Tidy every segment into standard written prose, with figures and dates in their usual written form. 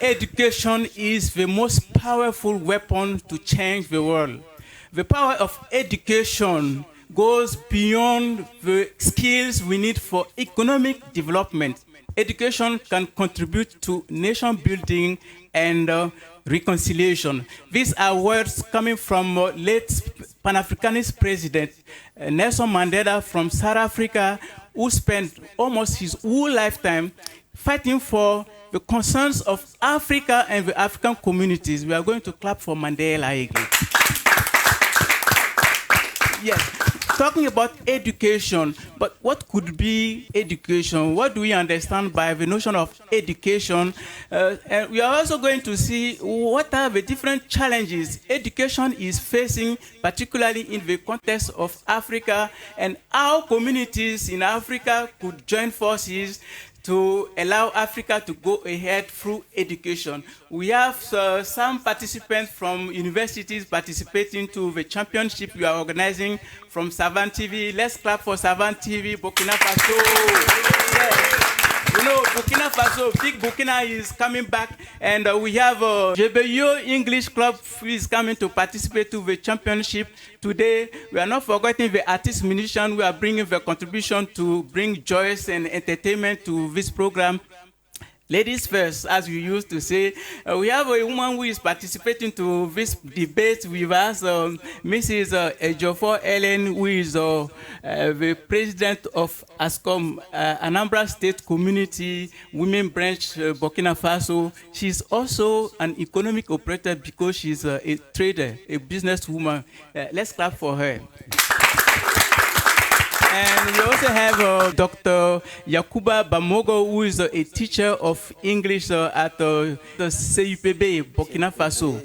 education is the most powerful weapon to change the world. The power of education goes beyond the skills we need for economic development. Education can contribute to nation building and reconciliation. These are words coming from late Pan-Africanist President Nelson Mandela from South Africa, who spent almost his whole lifetime fighting for the concerns of Africa and the African communities. We are going to clap for Mandela again. Yes, talking about education, but what could be education? What do we understand by the notion of education? And we are also going to see what are the different challenges education is facing, particularly in the context of Africa, and how communities in Africa could join forces to allow Africa to go ahead through education. We have some participants from universities participating to the championship we are organizing from Savane TV. Let's clap for Savane TV, Burkina Faso. Yes. You know, Burkina Faso, big Burkina is coming back, and we have JBU English Club who is coming to participate to the championship. Today, we are not forgetting the artist musician who are bringing their contribution to bring joy and entertainment to this program. Ladies first, as we used to say. We have a woman who is participating to this debate with us, Mrs. Ejiofor Ellen, who is the president of ASCOM, Anambra State Community Women Branch, Burkina Faso. She's also an economic operator because she's a trader, a businesswoman. Let's clap for her. And we also have Dr. Yakuba Bamogo, who is a teacher of English at the CUPB, Burkina Faso.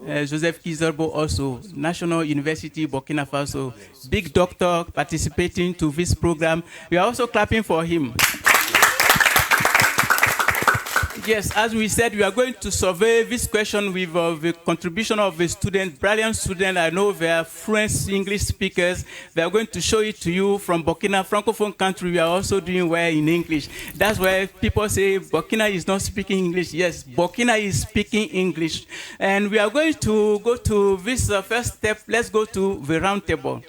Joseph Kizerbo also, National University, Burkina Faso. Big doctor participating to this program. We are also clapping for him. Yes, as we said, we are going to survey this question with the contribution of the student, brilliant student. I know they are fluent English speakers. They are going to show it to you from Burkina, Francophone country. We are also doing well in English. That's why people say Burkina is not speaking English. Yes, Burkina is speaking English. And we are going to go to this first step. Let's go to the round table.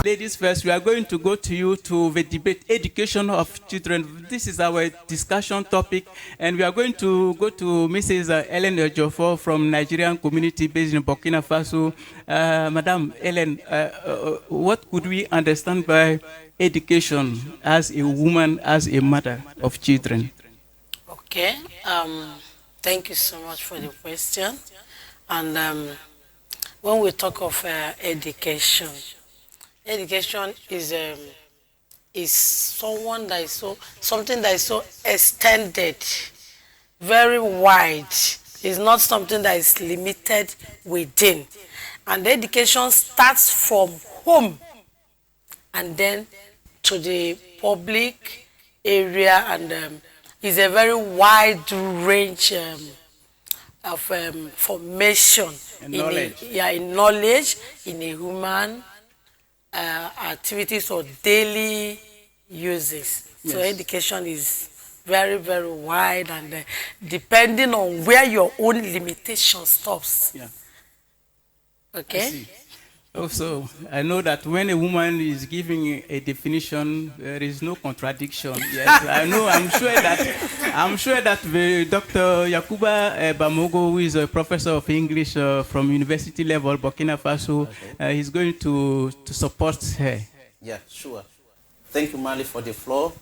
Ladies first, we are going to go to you to the debate, education of children. This is our discussion topic, and we are going to go to Mrs. Ellen Ejiofor from Nigerian community based in Burkina Faso. Madam Ellen, what could we understand by education as a woman, as a mother of children? Okay, thank you so much for the question. And when we talk of education, education is something that is so extended, very wide. It's not something that is limited within. And education starts from home and then to the public area, and is a very wide range of formation And knowledge. in knowledge, in a human activities or daily uses. Yes. So education is very, very wide, and depending on where your own limitation stops. Yeah. Okay? Also, I know that when a woman is giving a definition, there is no contradiction. Yes, I know. I'm sure that the Dr. Yakuba Bamogo, who is a professor of English from university level, Burkina Faso, he's going to support her. Yeah, sure. Thank you, Mali, for the floor.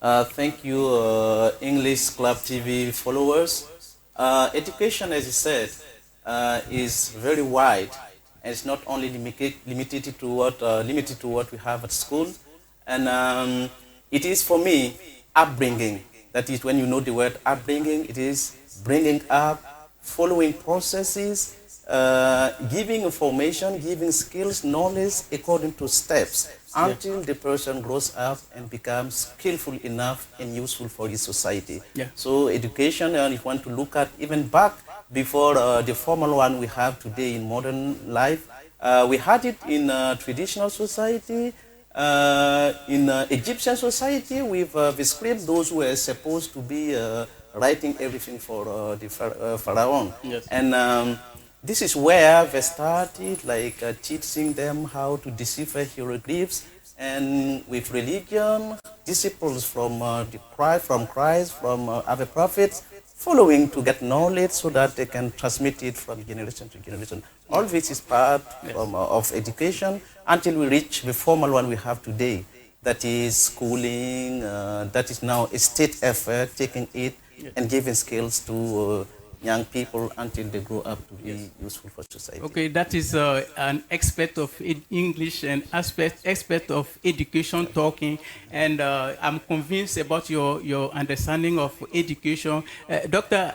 Thank you, English Club TV followers. Education, as you said, is very wide. And it's not only limited to what we have at school, and it is for me upbringing. That is, when you know the word upbringing, it is bringing up, following processes, giving information, giving skills, knowledge according to steps, until the person grows up and becomes skillful enough and useful for his society. Yeah. So education, if you want to look at even back before the formal one we have today in modern life, we had it in traditional society. In Egyptian society, we've described those who were supposed to be writing everything for the pharaoh. Yes. And this is where they started like teaching them how to decipher hieroglyphs. And with religion, disciples from Christ, from other prophets, following to get knowledge so that they can transmit it from generation to generation. All this is part of education until we reach the formal one we have today. That is schooling, that is now a state effort, taking it and giving skills to young people until they grow up to be useful for society. Okay, that is an expert of English and expert of education talking, and I'm convinced about your understanding of education. Dr.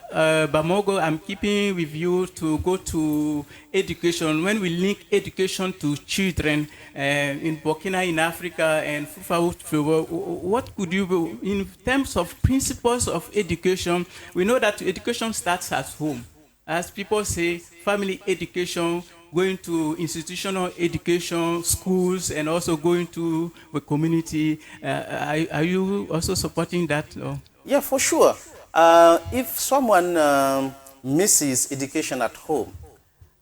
Bamogo, I'm keeping with you to go to education. When we link education to children in Burkina, in Africa, and what could you do in terms of principles of education? We know that education starts at home. As people say, family education, going to institutional education, schools, and also going to the community. Are you also supporting that? Or? Yeah, for sure. If someone misses education at home,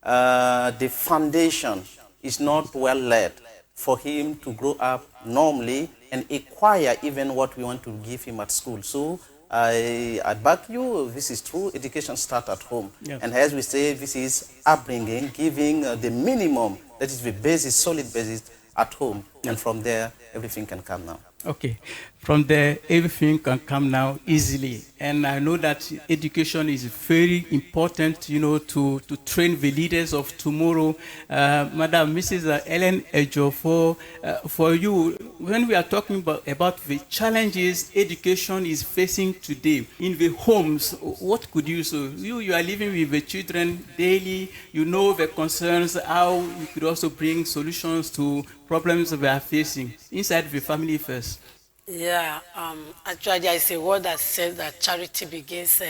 the foundation is not well laid for him to grow up normally and acquire even what we want to give him at school. So I back you, this is true, education starts at home. Yes. And as we say, this is upbringing, giving the minimum, that is the basis, solid basis at home. And from there, everything can come now. Okay, from there, everything can come now easily. And I know that education is very important, you know, to train the leaders of tomorrow. Madam Mrs. Ellen Ejiofor, for you, when we are talking about the challenges education is facing today in the homes, what could you say? You are living with the children daily, you know the concerns, how you could also bring solutions to problems we are facing inside the family first. Yeah, actually, there is a word that says that charity begins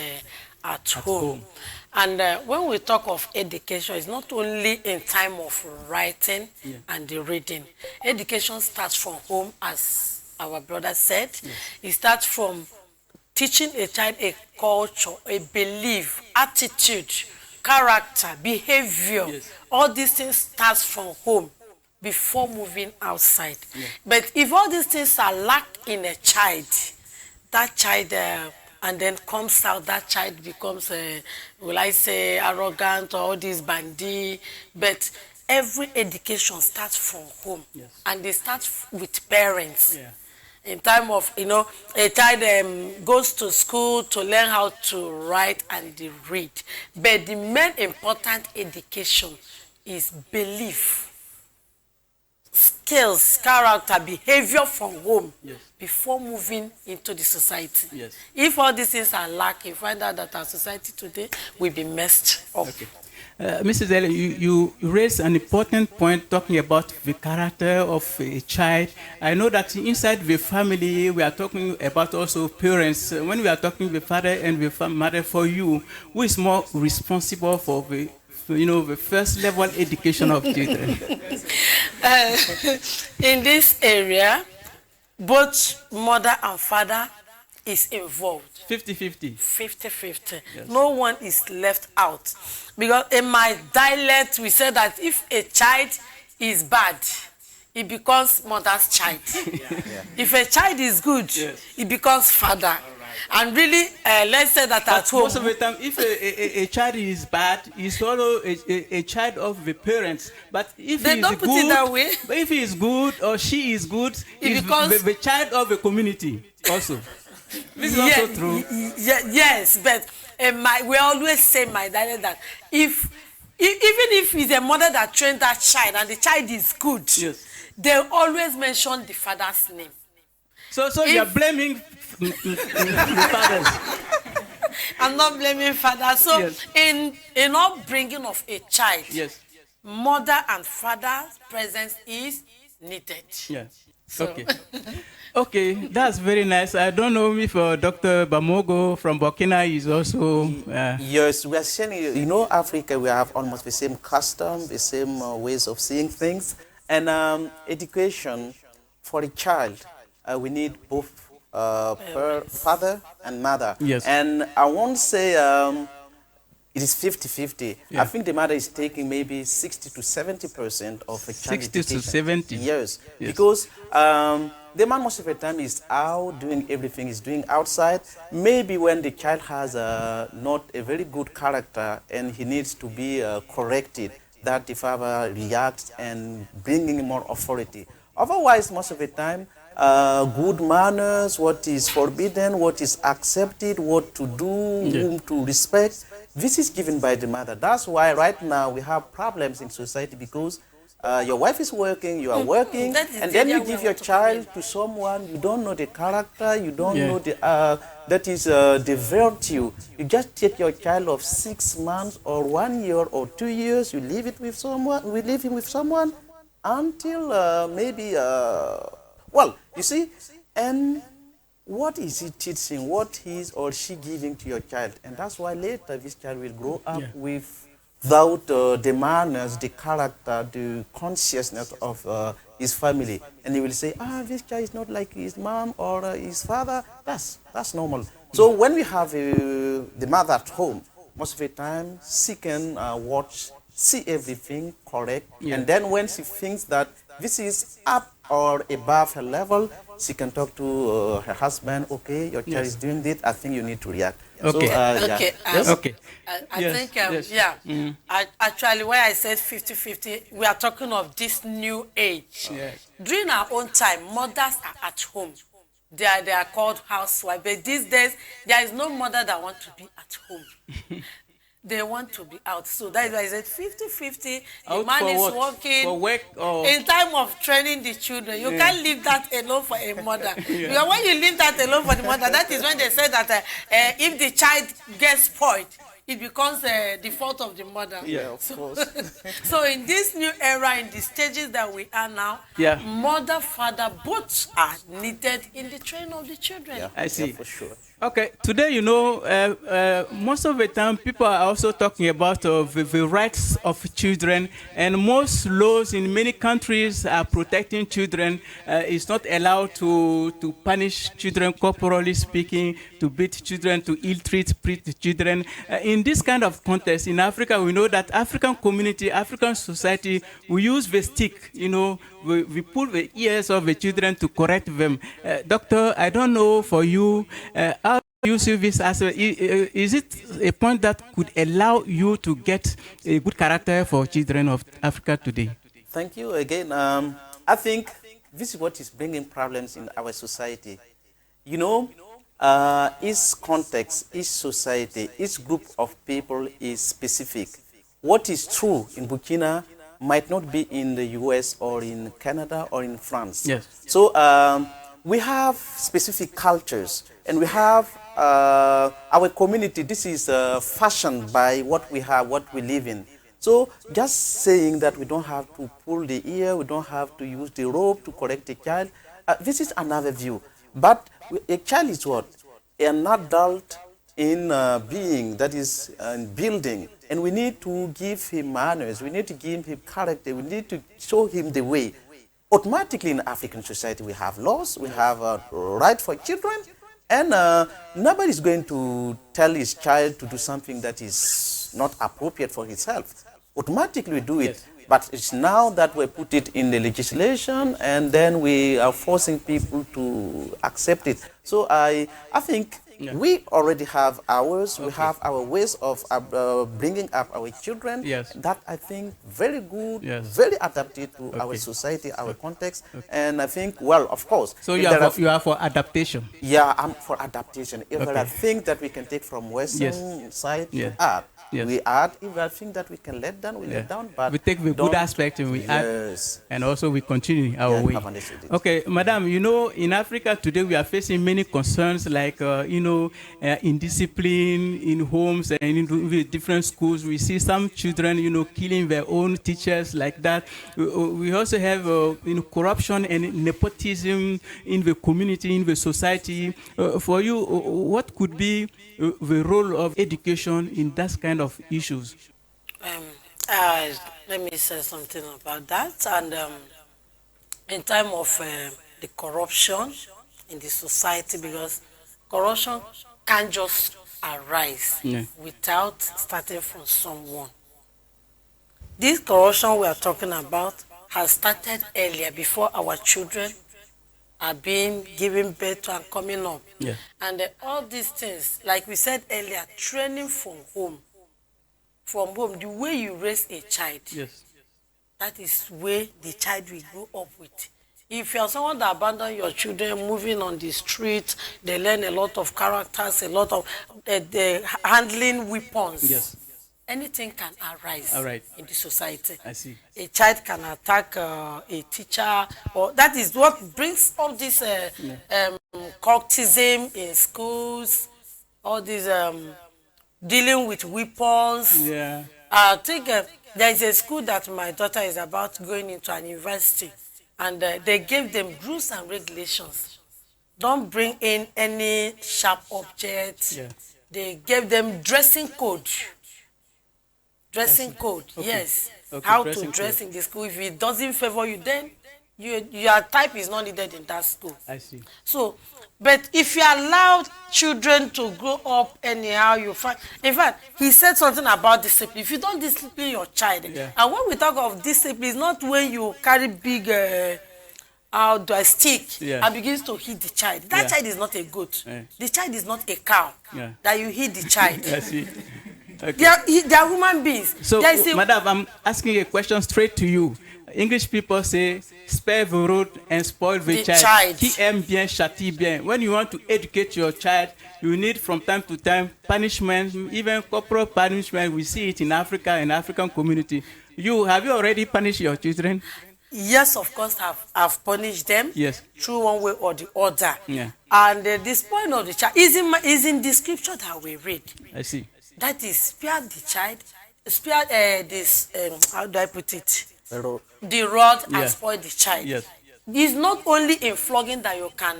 at home. And when we talk of education, it's not only in time of writing and the reading. Education starts from home, as our brother said. It starts from teaching a child a culture, a belief, attitude, character, behavior. All these things start from home before moving outside. But if all these things are lacked in a child, that child and then comes out, that child becomes, will I say, arrogant or all these bandy. But every education starts from home. And they start with parents. In time of, you know, a child goes to school to learn how to write and read. But the main important education is belief, skills, character, behavior from home before moving into the society. If all these things are lacking, you find out that our society today will be messed up. Mrs. Ellen, you raised an important point talking about the character of a child. I know that inside the family, we are talking about also parents. When we are talking the father and the mother, for you, who is more responsible for the the first level education of children? In this area, both mother and father is involved. 50-50. 50-50. No one is left out. Because in my dialect, we say that if a child is bad, it becomes mother's child. If a child is good, it becomes father. And really, let's say that at home. Most of the time, if a child is bad, he's also a child of the parents. But if they don't put it that way. But if he is good or she is good, he's the child of the community also. This is also true. Yes, but we always say my daddy that even if it's a mother that trained that child and the child is good, they always mention the father's name. So you're blaming the fathers. I'm not blaming fathers. So in upbringing of a child, mother and father's presence is needed. So. Okay. Okay, that's very nice. I don't know if Dr. Bamogo from Burkina is also... Yes, we are saying, you know, Africa, we have almost the same custom, the same ways of seeing things. And education for a child, we need both father and mother. Yes. And I won't say it is 50-50. Yeah. I think the mother is taking maybe 60 to 70% of a child 60 to education. 70. Yes. Yes. Because the man most of the time is out doing everything he's doing outside. Maybe when the child has not a very good character and he needs to be corrected, that the father reacts and bringing more authority. Otherwise, most of the time, good manners, what is forbidden, what is accepted, what to do, whom to respect, this is given by the mother. That's why right now we have problems in society because your wife is working, you are working, and then you give your child to someone, you don't know the character, you don't know the, that is the virtue. You just take your child of 6 months or 1 year or 2 years, you leave it with someone, we leave him with someone until maybe, well, you see, and what is he teaching, what is or she giving to your child? And that's why later this child will grow up without the manners, the character, the consciousness of his family. And he will say, this child is not like his mom or his father. That's normal. So when we have the mother at home, most of the time she can watch, see everything correct. And then when she thinks that this is up or above her level, she can talk to her husband. Okay, your child is doing this. I think you need to react. Okay. So, okay. I think, actually, when I said 50-50, we are talking of this new age. During our own time, mothers are at home. They are called housewives. But these days, there is no mother that wants to be at home. They want to be out. So that is why I said 50-50. The man is working for work or in time of training the children. You can't leave that alone for a mother. Because when you leave that alone for the mother, that is when they say that if the child gets spoiled, it becomes the fault of the mother. Yeah, of course. So in this new era, in the stages that we are now, mother, father, both are needed in the training of the children. Yeah, I see. for sure. Okay, today, you know, most of the time people are also talking about the rights of children, and most laws in many countries are protecting children. It's not allowed to punish children corporally speaking, to beat children, to ill-treat children. In this kind of context, in Africa, we know that African community, African society, we use the stick, you know, we pull the ears of the children to correct them. Doctor, I don't know for you, how do you see this as is it a point that could allow you to get a good character for children of Africa today? Thank you again. I think this is what is bringing problems in our society. You know, each context, each society, each group of people is specific. What is true in Burkina might not be in the US or in Canada or in France. Yes. So we have specific cultures, and we have our community. This is fashioned by what we have, what we live in. So just saying that we don't have to pull the ear, we don't have to use the rope to correct a child, this is another view. But a child is what? An adult in being, that is building. And we need to give him manners, we need to give him character, we need to show him the way. Automatically in African society we have laws, we have a right for children, and nobody is going to tell his child to do something that is not appropriate for his health. Automatically we do it. But it's now that we put it in the legislation, and then we are forcing people to accept it. So I think we already have ours. We have our ways of bringing up our children. That I think very good, very adapted to our society, our context. And I think, well, of course. So you are for adaptation. Yeah, I'm for adaptation. If there are things that we can take from Western side, we add. We add. If there are things that we can let down, we let down. But we take the good aspect and we add, and also we continue our way. Okay, Madam, you know, in Africa today we are facing many concerns like, you know, indiscipline in homes and in different schools. We see some children, you know, killing their own teachers like that. We also have, you know, corruption and nepotism in the community, in the society. For you, what could be the role of education in that kind of issues? Let me say something about that. And in time of the corruption in the society, because corruption can't just arise without starting from someone. This corruption we are talking about has started earlier, before our children are being given birth to and coming up. And all these things, like we said earlier, training from home. From home, the way you raise a child, that is where the child will grow up with. If you are someone that abandon your children moving on the street, they learn a lot of characters, a lot of handling weapons. Anything can arise in the society. I see. A child can attack a teacher, or that is what brings all this cultism in schools, all this dealing with weapons. I think there is a school that my daughter is about going into, an university, and they gave them rules and regulations. Don't bring in any sharp objects. They gave them dressing code. Dressing code, yes. How to dress in the school. If it doesn't favor you, then your type is not needed in that school. I see. So, but if you allow children to grow up anyhow, you find. In fact, he said something about discipline. If you don't discipline your child, and when we talk of discipline, it's not when you carry big stick and begins to hit the child. That child is not a goat. The child is not a cow that you hit the child. I see. Okay. They are human beings. So, Madam, I'm asking a question straight to you. English people say, spare the road and spoil the child. Qui aime bien, châtie bien. When you want to educate your child, you need from time to time punishment, even corporal punishment. We see it in Africa, in African community. Have you already punished your children? Yes, of course, I've punished them through one way or the other. And this point of the child is in the scripture that we read. I see. That is, spare the child, spare this, how do I put it? The rod and spoil the child. It's not only in flogging that you can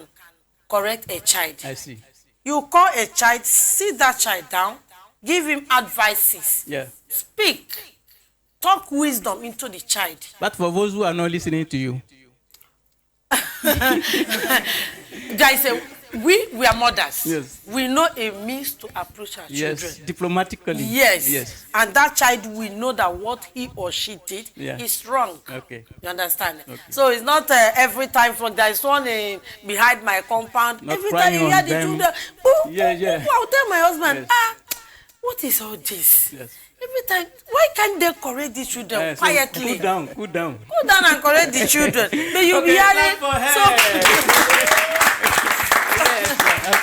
correct a child. I see. You call a child, sit that child down, give him advices. Speak. Talk wisdom into the child. But for those who are not listening to you, guys, we are mothers. We know a means to approach our children. Diplomatically. Yes. And that child will know that what he or she did is wrong. You understand? So it's not every time there is one behind my compound. Not every time you hear the children, I'll tell my husband, what is all this? Every time, why can't they correct the children quietly? Cool down And correct the children. But you be hearing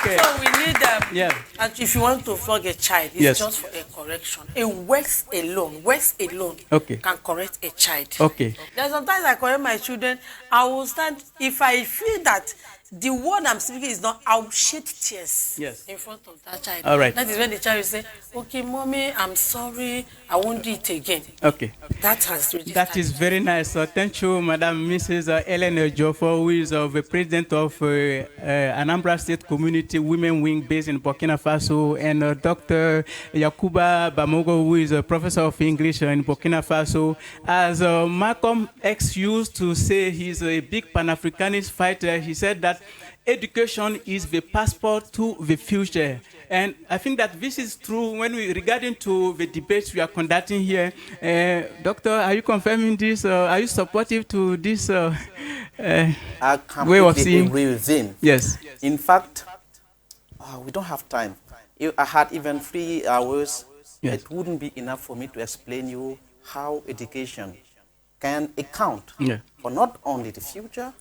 so we need them. And if you want to flog a child, it's just for a correction. A words alone can correct a child. There's sometimes I correct my children. I will stand, if I feel that the word I'm speaking is not, I'll shed tears in front of that child. That is when the child will say, okay, mommy, I'm sorry, I won't do it again. That is very nice. So thank you, Madam Mrs. Ellen Jofo, who is the president of Anambra State Community Women Wing based in Burkina Faso, and Dr. Yakuba Bamogo, who is a professor of English in Burkina Faso. As Malcolm X used to say, he's a big Pan-Africanist fighter. He said that education is the passport to the future. And I think that this is true regarding to the debates we are conducting here. Doctor, are you confirming this? Are you supportive to this I way of seeing? Agree with him. Yes. In fact, we don't have time. If I had even 3 hours, it wouldn't be enough for me to explain you how education can account for not only the future,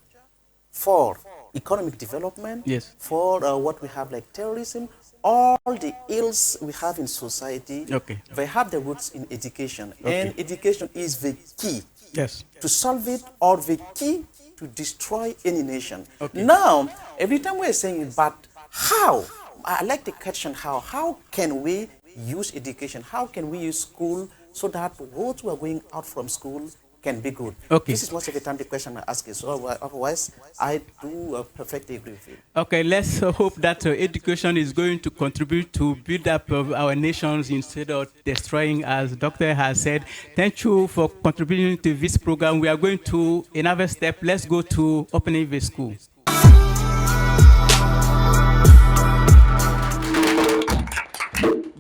for economic development, for what we have like terrorism, all the ills we have in society, they have the roots in education. And education is the key to solve it, or the key to destroy any nation. Now, every time we're saying, but how? I like the question, how can we use education? How can we use school so that those who are going out from school can be good. Okay. This is most of the time the question I ask you. So otherwise, I do perfectly agree with you. Okay, let's hope that education is going to contribute to build up of our nations instead of destroying, as Doctor has said. Thank you for contributing to this program. We are going to another step. Let's go to opening the school.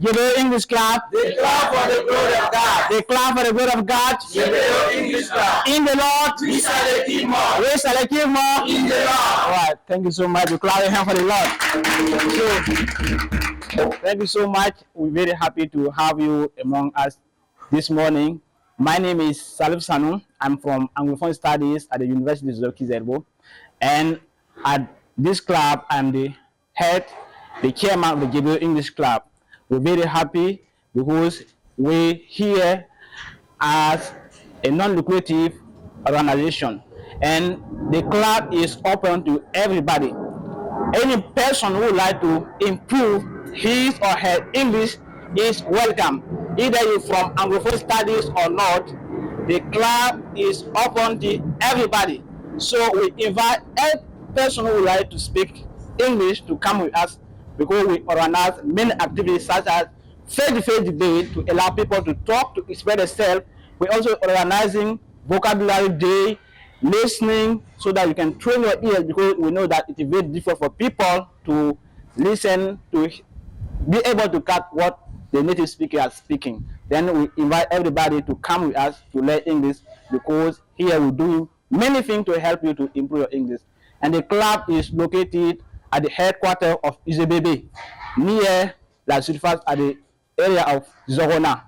Give your English class. They clap for the glory of God. They clap for the good of God. Give your English clap. In the Lord. We shall keep more. We shall keep more. In the Lord. All right. Thank you so much. We clap your hand for the Lord. So, thank you so much. We're very happy to have you among us this morning. My name is Salif Sanu. I'm from Anglophone Studies at the University of Kizerbo. And at this club, I'm the head, the chairman of the Gabriel English Club. We're very happy because we're here as a non-lucrative organization, and the club is open to everybody. Any person who would like to improve his or her English is welcome. Either you're from Anglophone Studies or not, the club is open to everybody. So we invite every person who would like to speak English to come with us, because we organize many activities such as face-to-face debate to allow people to talk, to express themselves. We're also organizing vocabulary day, listening, so that you can train your ears, because we know that it is very difficult for people to listen, to be able to catch what the native speaker is speaking. Then we invite everybody to come with us to learn English, because here we're doing many things to help you to improve your English. And the club is located at the headquarters of Izebebe, near La Surface, at the area of Zorona.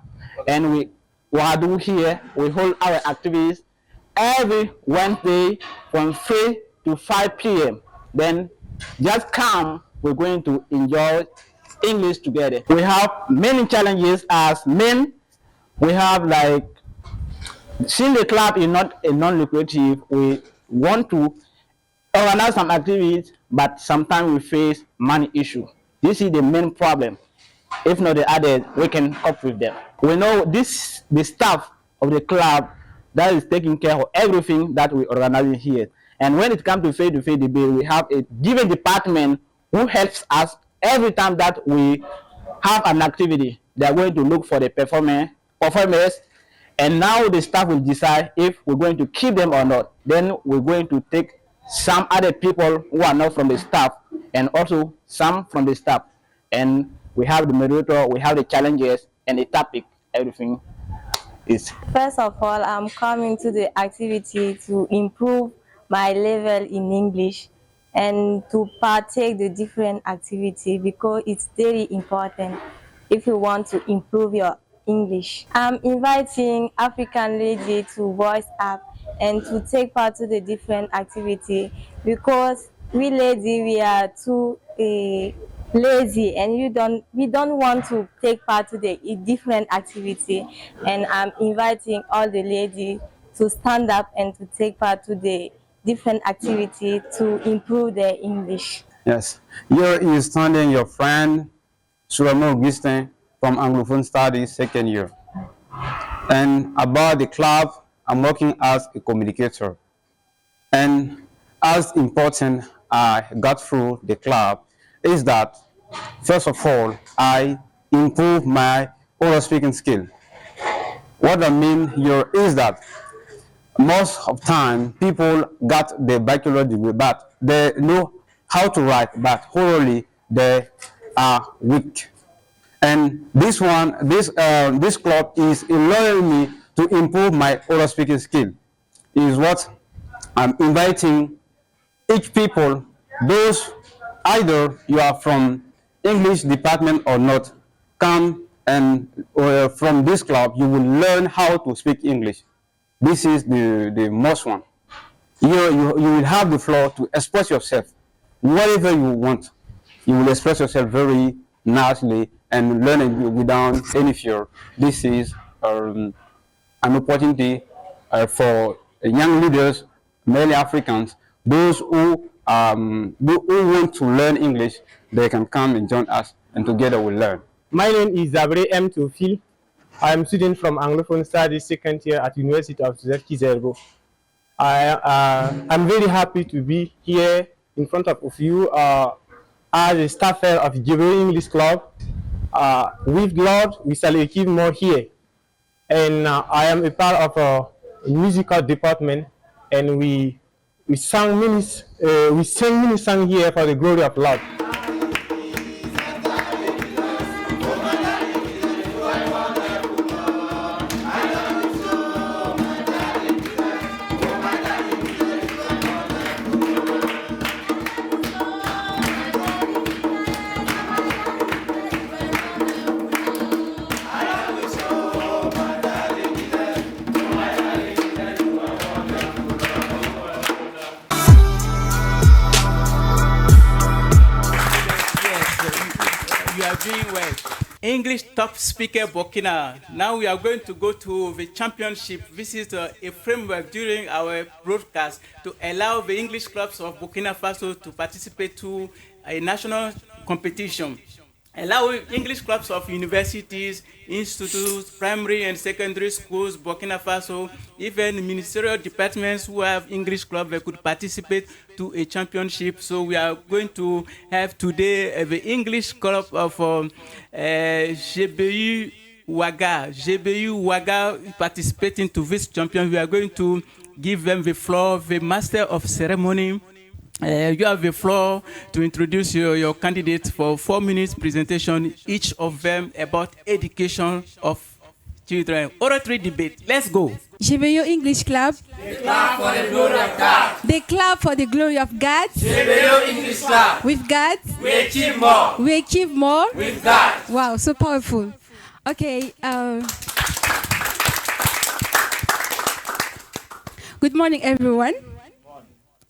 And we are doing here, we hold our activities every Wednesday from 3 to 5 p.m. Then just come, we're going to enjoy English together. We have many challenges as men. We have, like, since the club is not a non-lucrative, we want to organize some activities, but sometimes we face money issue. This is the main problem. If not the others, we can cope with them. We know this, the staff of the club that is taking care of everything that we organize here. And when it comes to face-to-face debate, we have a given department who helps us every time that we have an activity. They are going to look for the performers, and now the staff will decide if we're going to keep them or not. Then we're going to take some other people who are not from the staff, and also some from the staff. And we have the moderator, we have the challenges, and the topic, everything is. First of all, I'm coming to the activity to improve my level in English and to partake the different activity, because it's very important if you want to improve your English. I'm inviting African ladies to voice up and to take part to the different activity, because we ladies, we are too lazy, and we don't want to take part to the different activity. And I'm inviting all the ladies to stand up and to take part to the different activity to improve their English. Yes, here is standing your friend Suleiman Augustin from Anglophone Studies, second year. And about the club, I'm working as a communicator. And as important I got through the club is that, first of all, I improve my oral speaking skill. What I mean here is that most of the time people got the bachelor degree, but they know how to write, but orally they are weak. And this club is allowing me to improve my oral speaking skill. Is what I'm inviting each people, those either you are from English department or not, come, and from this club you will learn how to speak English. This is the most one. You will have the floor to express yourself, whatever you want. You will express yourself very nicely and learn it without any fear. This is an opportunity for young leaders, mainly Africans, those who want to learn English. They can come and join us, and together we'll learn. My name is Zabre M. Tofil. I am student from Anglophone Studies second year at University of Kizerbo. I'm very happy to be here in front of you as a staffer of Jibri English Club. With Lord, we shall achieve more here. And I am a part of a musical department, and we sang many songs here for the glory of Lord. You are doing well. English top speaker Burkina. Now we are going to go to the championship. This is a framework during our broadcast to allow the English clubs of Burkina Faso to participate to a national competition. Allow English clubs of universities, institutes, primary and secondary schools, Burkina Faso, even ministerial departments who have English clubs, they could participate to a championship. So we are going to have today the English club of GBU Ouaga participating to this champion. We are going to give them the floor, the master of ceremony. You have the floor to introduce your candidates for 4 minutes presentation, each of them about education of children. Oratory debate. Let's go. GBU English Club. The clap for the glory of God. The clap for the glory of God. GBU English Club. With God. We achieve more. We achieve more. With God. Wow, so powerful. Okay. Good morning, everyone.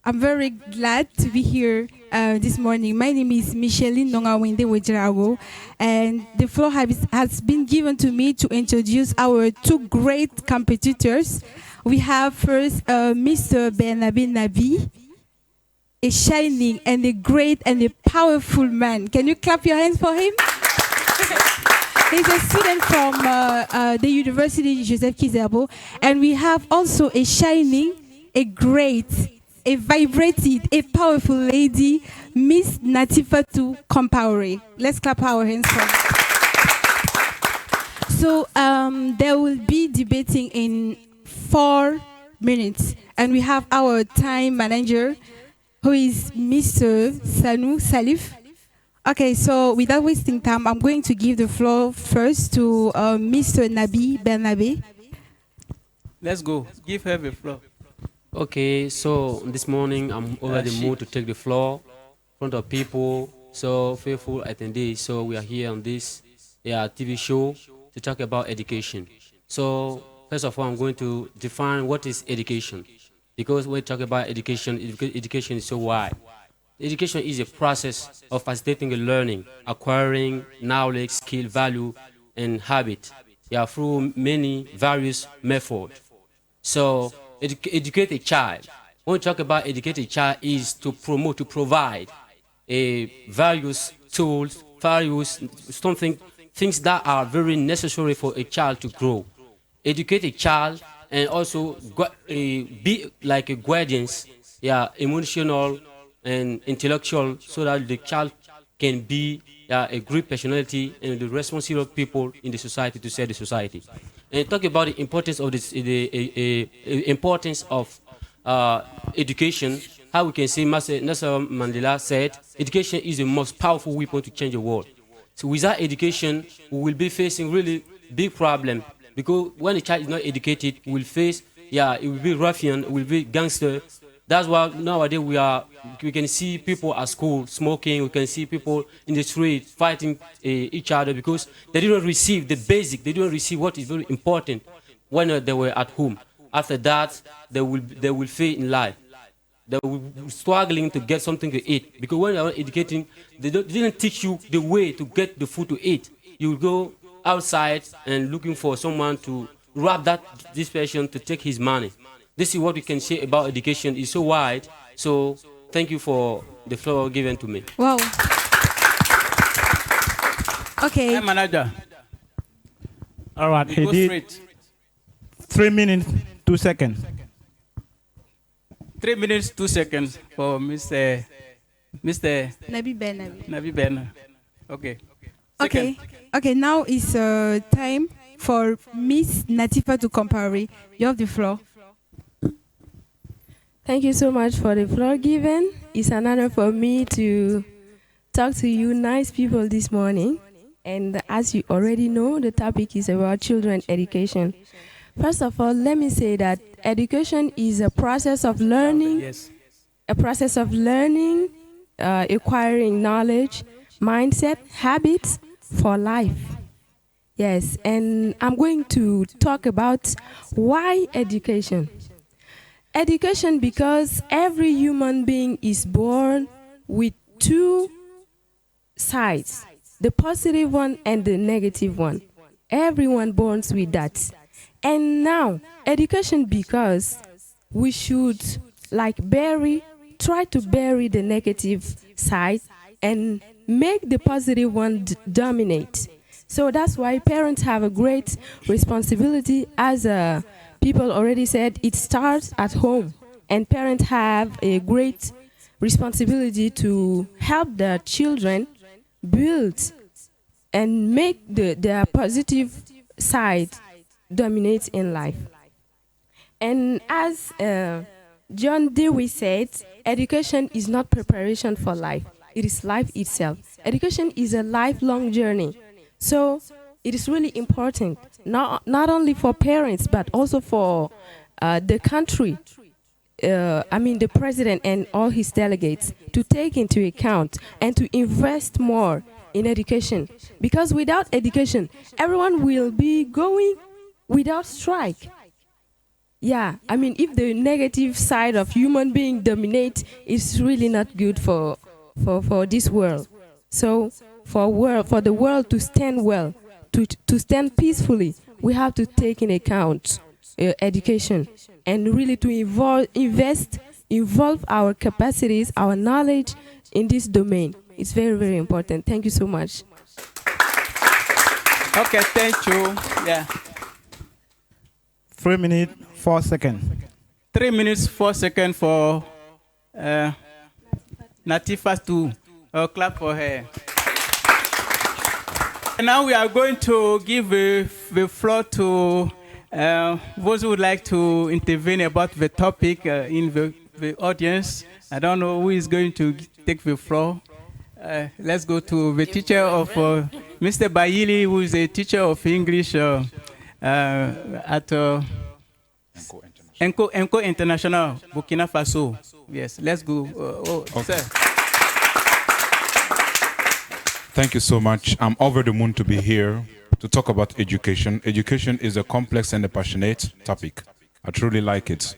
I'm very glad to be here this morning. My name is Micheline Nongawende Wejirago, and the floor has been given to me to introduce our 2 great competitors. We have first Mr. Bernabe Nabi, a shining and a great and a powerful man. Can you clap your hands for him? He's a student from the University Joseph Kizerbo, and we have also a shining, a great, a vibrated, a powerful lady, Miss Natifatu Compaore. Let's clap our hands for her. So there will be debating in 4 minutes, and we have our time manager, who is Mr. Sanu Salif. Okay, so without wasting time, I'm going to give the floor first to Mr. Nabi Bernabe. Let's go. Give her the floor. Okay, so this morning I'm over the mood to take the floor in front of people, so faithful attendees. So we are here on this TV show to talk about education. So first of all, I'm going to define what is education, because when we talk about education, education is so wide. Education is a process of facilitating learning, acquiring knowledge, skill, value, and habit through many various methods. So educate a child. When we talk about educate a child, is to promote, to provide various tools, various things that are very necessary for a child to grow. Educate a child and also be like a guardians, emotional and intellectual, so that the child can be a great personality and the responsible people in the society to serve the society. And talk about the importance of this, importance of education. How we can say, Nelson Mandela said, education is the most powerful weapon to change the world. So without education, we will be facing really big problem, because when a child is not educated, we will face, it will be ruffian, it will be gangster. That's why nowadays we can see people at school smoking, we can see people in the street fighting each other, because they didn't receive the basic, they didn't receive what is very important when they were at home. After that, they will fail in life. They will be struggling to get something to eat, because when they are educating, they didn't teach you the way to get the food to eat. You will go outside and looking for someone to rob this person to take his money. This is what we can say about education. It's so wide. So thank you for the floor given to me. Wow. Okay. Hey, manager. All right, We he go did straight. 3 minutes, 2 seconds. 3 minutes, 2 seconds for Mr. Nabi Ben. Nabi Ben. Okay. Okay. Okay, now it's time for Miss Natifa to compare. You have the floor. Thank you so much for the floor given. It's an honor for me to talk to you nice people this morning. And as you already know, the topic is about children education. First of all, let me say that education is a process of learning, Yes. a process of learning, acquiring knowledge, mindset, habits for life. Yes, and I'm going to talk about why education. Education because every human being is born with two sides, the positive one and the negative one. Everyone born with that. And now, education because we should try to bury the negative side and make the positive one dominate. So that's why parents have a great responsibility. As people already said, it starts at home. And parents have a great responsibility to help their children build and make their positive side dominate in life. And as John Dewey said, education is not preparation for life. It is life itself. Education is a lifelong journey. So it is really important, not only for parents, but also for the country, the president and all his delegates, to take into account and to invest more in education. Because without education, everyone will be going without strike. Yeah, if the negative side of human being dominates, it's really not good for this world. So for the world to stand well, to stand peacefully, we have to take in account education and really to involve our capacities, our knowledge in this domain. It's very, very important. Thank you so much. Okay, thank you. Yeah. 3 minutes, 4 seconds. 3 minutes, 4 seconds for Natifa to clap for her. And now we are going to give the floor to those who would like to intervene about the topic in the audience. I don't know who is going to take the floor. Let's go to the teacher of Mr. Bayili, who is a teacher of English at Enco International, Burkina Faso. Yes, let's go. Okay. Sir. Thank you so much. I'm over the moon to be here to talk about education. Education is a complex and a passionate topic. I truly like it.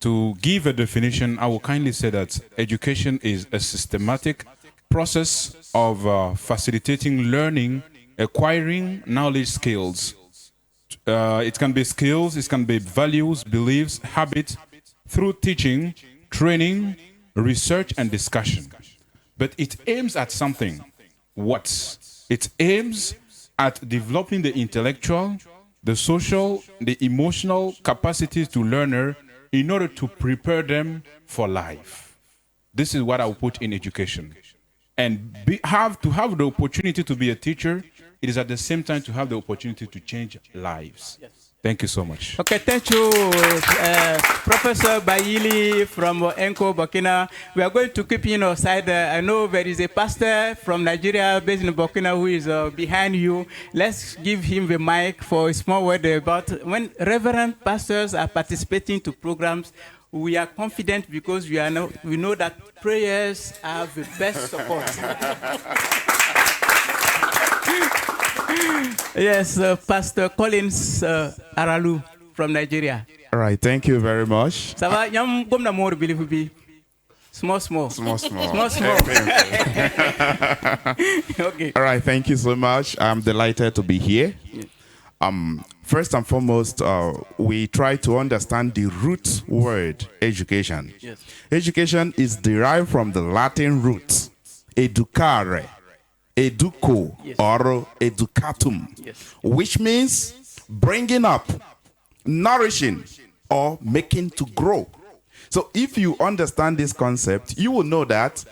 To give a definition, I will kindly say that education is a systematic process of facilitating learning, acquiring knowledge skills. It can be skills, it can be values, beliefs, habits, through teaching, training, research, and discussion. But it aims at something. What? It aims at developing the intellectual, the social, the emotional capacities to learner in order to prepare them for life. This is what I will put in education. And have the opportunity to be a teacher, it is at the same time to have the opportunity to change lives. Yes. Thank you so much. Okay, thank you, Professor Bayili from Enco, Burkina. We are going to keep you aside. I know there is a pastor from Nigeria based in Burkina who is behind you. Let's give him the mic for a small word about when reverend pastors are participating to programs. We are confident because we know that prayers are the best support. Yes, Pastor Collins Aralu from Nigeria. All right, thank you very much. Ça va? Yam gomna more believe be. Small. Okay. All right, thank you so much. I'm delighted to be here. First and foremost, we try to understand the root word education. Yes. Education is derived from the Latin root educare. educo, Yes. or educatum, Yes. which means bringing up, nourishing, or making to grow. So if you understand this concept, you will know that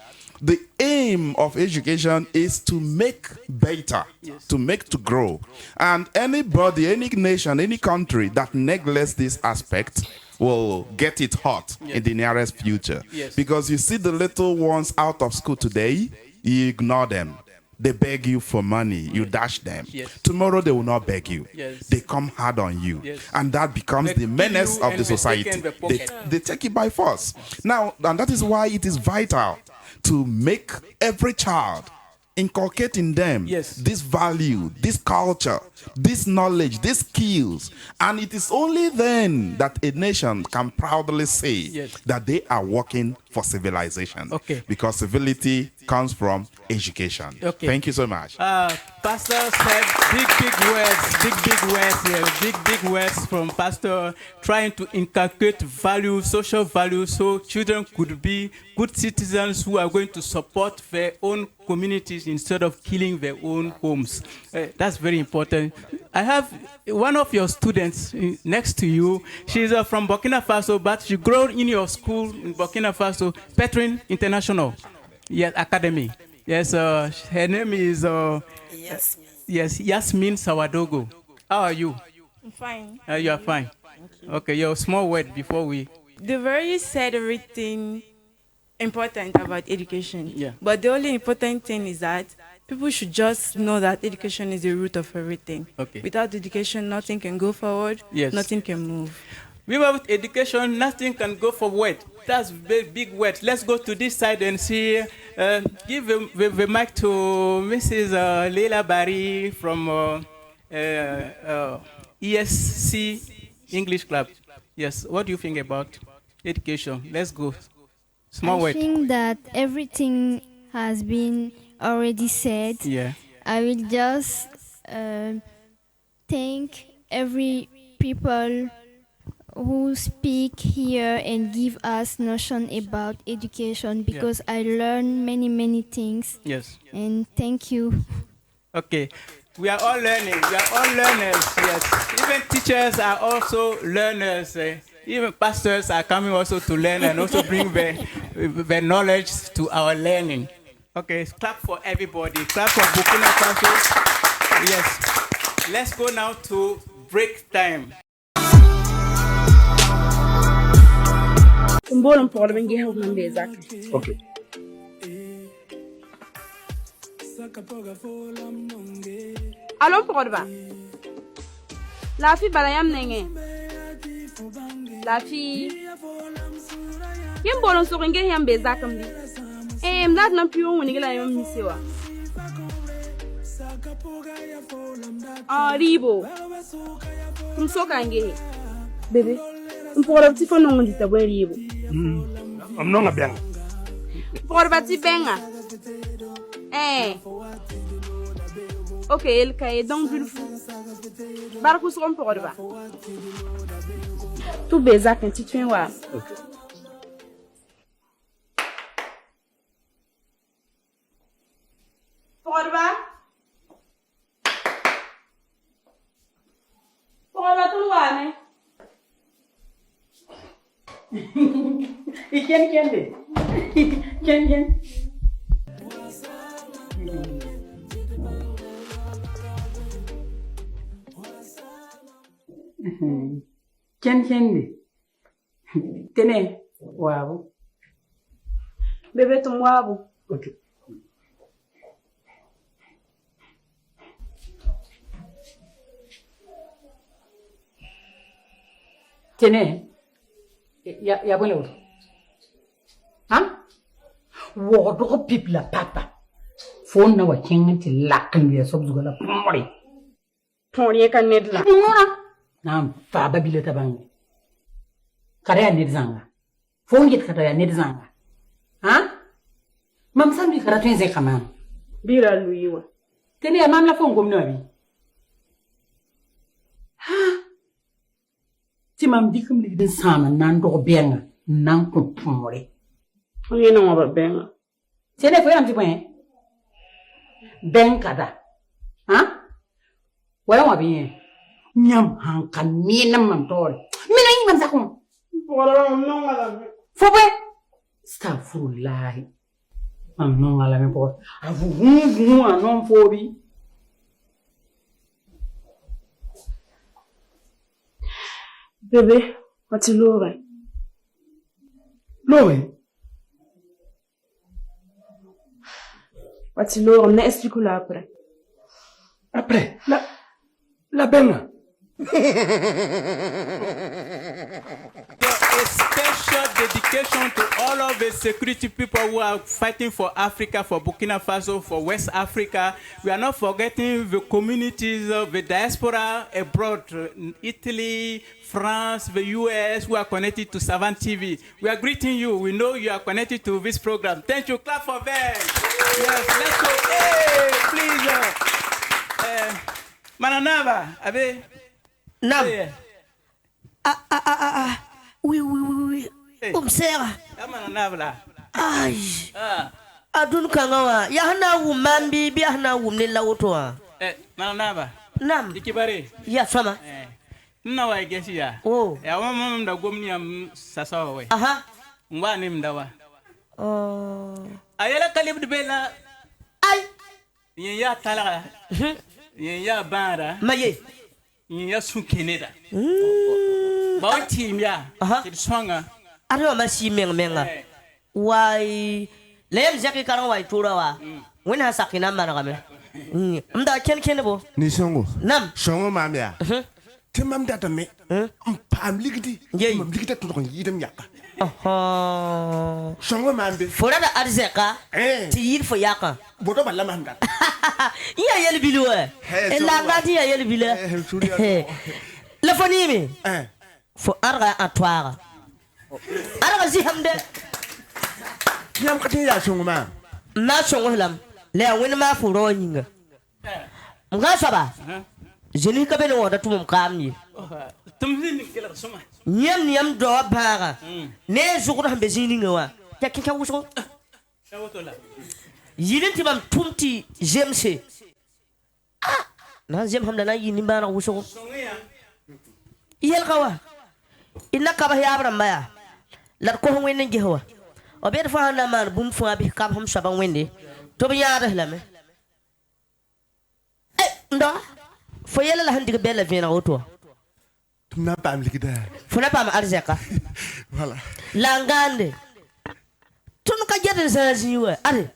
the aim of education is to make better, to make to grow. And anybody, any nation, any country that neglects this aspect will get it hot in the nearest future. Yes. Because you see the little ones out of school today, you ignore them. They beg you for money, you dash them. Yes. Tomorrow they will not beg you. Yes. They come hard on you. Yes. And that becomes They the menace kill you of and the they take society. in the pocket. They take it by force. Now, and that is why it is vital to make every child inculcate in them this value, this culture, this knowledge, these skills. And it is only then that a nation can proudly say that they are working for civilization. Okay. Because civility comes from education. Okay. Thank you so much. Pastor said big words here, big words from Pastor, trying to inculcate value, social value, so children could be good citizens who are going to support their own communities instead of killing their own homes. That's very important. I have one of your students next to you. She's from Burkina Faso, but she grew in your school in Burkina Faso, Petrin International Academy. Yes, her name is Yasmin Sawadogo. How are you? I'm fine. You are fine. Okay, your small word before we. The very said everything important about education. Yeah. But the only important thing is that people should just know that education is the root of everything. Okay. Without education, nothing can go forward. Yes. Nothing can move. Without education, nothing can go forward. That's very big word. Let's go to this side and see. Give the mic to Mrs. Leila Barry from ESC English Club. Yes, what do you think about education? Let's go. Small word. I think that everything has been already said. Yeah. I will just thank every people who speak here and give us notion about education, because I learned many things. Yes. And thank you. Okay. We are all learning. We are all learners. Yes. Even teachers are also learners. Even pastors are coming also to learn and also bring their knowledge to our learning. Okay, clap for everybody. Clap for Burkina Faso. Yes. Let's go now to break time. Okay. Allo Pogba. La fille balayam nenge. La fille. Yem bolon so ngé yam bezakam bi. Mdat na pion woni gela yam misiwa. Ribo. So kange. Bebe. Mpora ti fo no ndita bo ribo. I'm not a bang. Pogba ti benga. Ok, ele cai donc d'une fou. Barco sur Pogba. Tout bezak un petit wa. Okay. Pogba. Pogba tu wa ne. Ken de. Ken. Ken de. Tene. Wabu. Bebe tum wabu. Okay. Tene. Ya bole wo. Wo do pipla papa. Phone na wa kinganti lakan ya sobzuga la pomori. Tony kan nedla. Nam fa babile tabang. Kare ya nedzanga. Phone git kare ya nedzanga. Mam sambi kara twenze kama. Bira luiwa. Tene ya mam la phone gomno abi. Ti mam dikum li den sama nan do benga nan ko pomori. Onye no wa benga. Tene fo yam ti point. Ben kada. Ha? Wala wa bien. Nyam hankan minam mam tol. Mina yi mam zakon. Wala non ngala. Fobe. Astaghfirullah. Mam non ngala me po. Avu hu anon fobi. Bébé, wati lore. Lore. Wati lore, me explique là après. Après, la benga. A special dedication to all of the security people who are fighting for Africa, for Burkina Faso, for West Africa. We are not forgetting the communities of the diaspora abroad, Italy, France, the US, who are connected to Savane TV. We are greeting you. We know you are connected to this program. Thank you. Clap for them. Yes, let's go. Hey, please. Mananava, Abe. Nam. Oui. Umsera. Mananava la. Ay. Adun kangawa. Ya hana wumambi bi hana wumne lawotwa. Mananava. Nam. Ikibare. Ya sama. Nna wa gesi ya. Oh. Ya wa mama mda gomni am sasa we. Aha. Ngwa ni mdawa. Oh. Ayela kalib de bela. Ay. Yen ya talaga. Yen ya bara. Maye. Yen ya sunkeneda. Ba o team ya. Ti swanga. Ado ma si menga. Wai. Lem zaki karan wai turawa. Wena sakina mana game. Mda ken bo. Ni songo. Nam. Songo mamia. Timam data me. Pam ligidi. Mam ligida to yidam yaka. Songo mambe. Fora da arzeka. Ti yir fo yaka. Bodo balla mamda. Iya yel bilwe. La ngati ya yel bilwe. La foni mi. Fo arga atwara. Arga si hamde. Yam kati ya songo ma. Na songo lam. Le win ma fu ro yinga. Mga saba. Jeni ka beno wada tumum kamni. Tumzini kila soma. Nyam do baga. Ne zukuru hambe zini ngawa. Ya kinka wuso. Shawotola. Yidin tibam tumti jemse. Na jem hamda na yini bana wuso. Yel kawa. Inna ka ba ya abram baya. Lar ko wenne gewa. Ober fa na man bum fa bi kam hum saban wende. To bi ya rehlame. Ndo. Fo yela la handi bella vena auto. Tumna pam ligida. Funa pam arzeka. Voilà. Langande. Tunu ka jere sa ziwe. Are.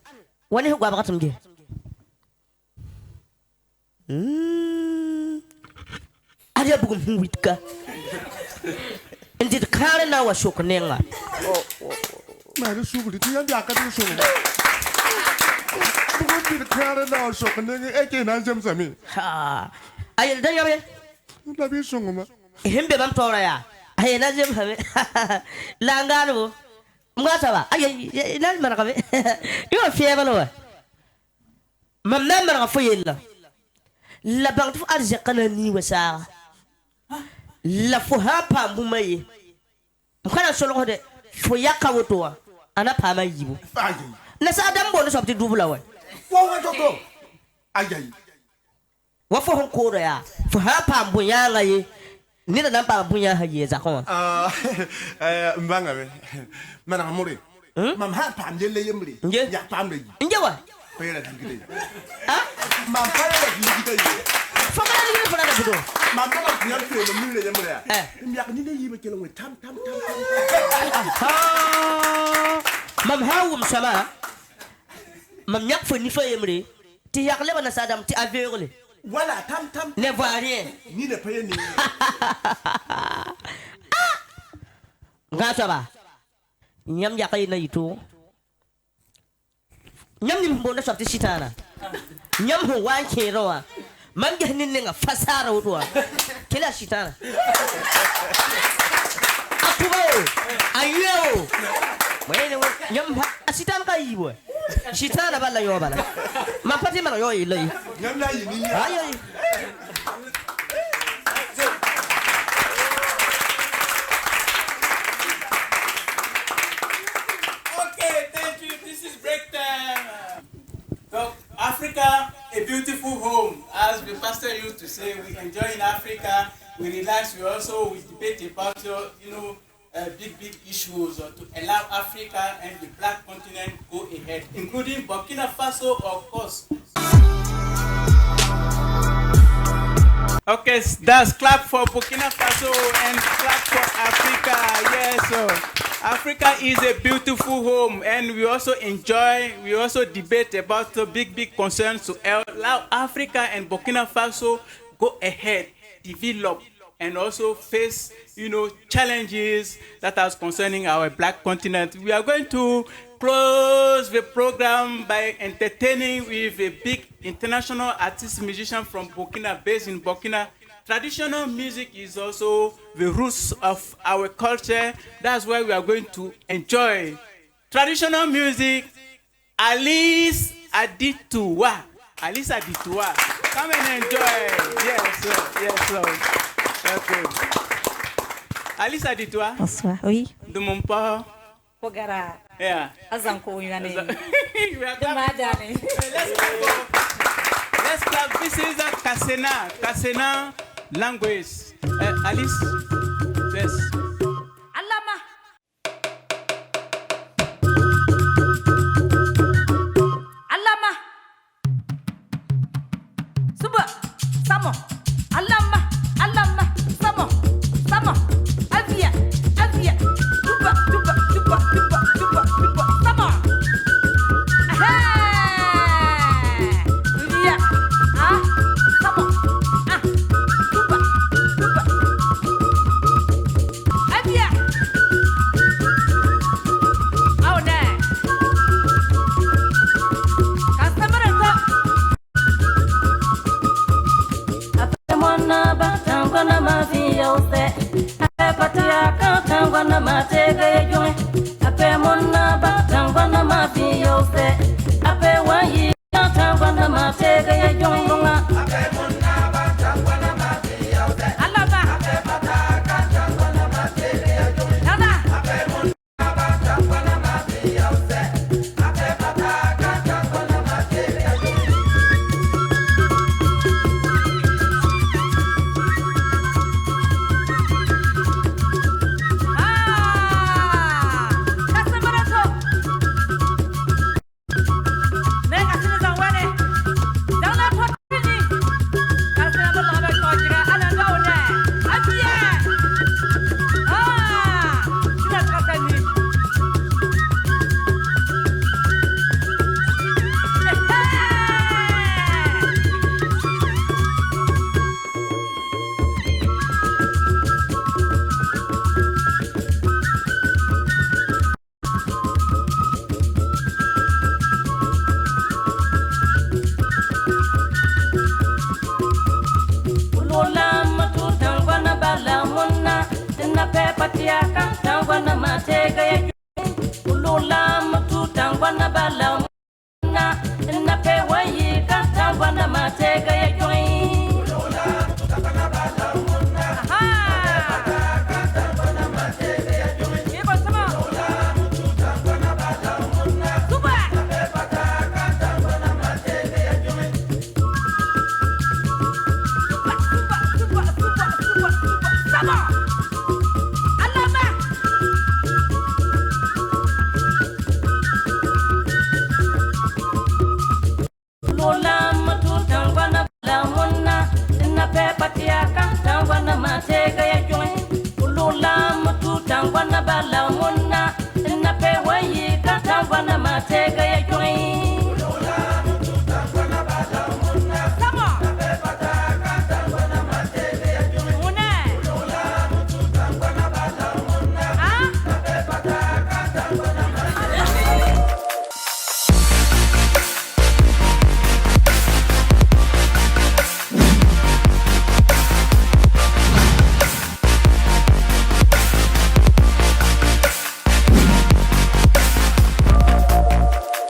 Wani gwa bakatum ge. Are bugum witka. Ndi kare na wa shokunenga. Ma ru suguli ti yandi akatu songo. Bugum ti kare na shokunenga eke na jam sami. Ha. Ayel da yabe. La bi songo ma. Himbe bam tora ya. Ayena jam habe. Langano. Ngata ba. Ay na mara kabe. Yo fieba no. Mam na mara fo yella. La bang fu arje kana ni wasa. La fo ha pa mbumaye. Mkana solo hode fo yakka woto ana pa ma yibo. Na sa adam bo no sobti dubula wa. Wo wa joko. Ayayi. Wa fo hon ko ya. Fo ha pa mbunya ngaye. Ni da nampa mbunya ha ye za ko. Mbanga be. Mana amore. Mam ha pa ndele yemri. Ya pa mre. Nje wa. Pera dingide. Mam pa ya dingide. Fo ka ni fo na budo. Mam pa ya fe no mire yemri ya. Myak ni ne yibe kelo tam. Mam ha wum sama. Mam nyak fo ni fa yemri. Ti yak le bana sadam ti aveugle. Voilà, tam. Ne voit rien. Ni ne paye ni. Ngata ba. Nyam yakay na ito. Nyam ni mbona sorti sitana. Nyam ho wan keroa. Man ganin nga fasara wutuwa. Kila sitana. Akubo. Ayo. Wene nyam sitana ka yibo. Sitana bala yo bala. Mapati mara yo ile. Nyam la yini. Ayo. Okay, thank you. This is break time. So, Africa beautiful home. As the pastor used to say, we enjoy in Africa, we relax, we debate about big issues to allow Africa and the black continent go ahead, including Burkina Faso, of course. Okay, that's clap for Burkina Faso and clap for Africa. Yes, so Africa is a beautiful home, and we also debate about the big concerns to allow Africa and Burkina Faso go ahead, develop, and also face, challenges that are concerning our black continent. We are going to close the program by entertaining with a big international artist musician from Burkina, based in Burkina. Traditional music is also the roots of our culture. That's why we are going to enjoy traditional music. Alice Adituwa. Alice Adituwa. Come and enjoy. Yes, sir. Yes, sir. Okay. Alice Adituwa. Bonsoir, oui. De mon père. Pogara. Yeah. Azanko Yane. Let's clap. This is a Kasena language. Alice. Yes. Alama. Alama. Suba. Samo. Alama. Samo. Avia. Duba. Samo. Avia. Samo. Duba. Avia. Oh, no. Customer ko. Mona batangwa na mafia use apatia katangwa na matega yejwe ape mona batangwa na mafia use ape wayi katangwa na matega yejwe nga ape mona batangwa na mafia use alaba ape pata katangwa na matega yejwe nana ape mona batangwa na mafia use ape pata katangwa na matega yejwe. Matega ya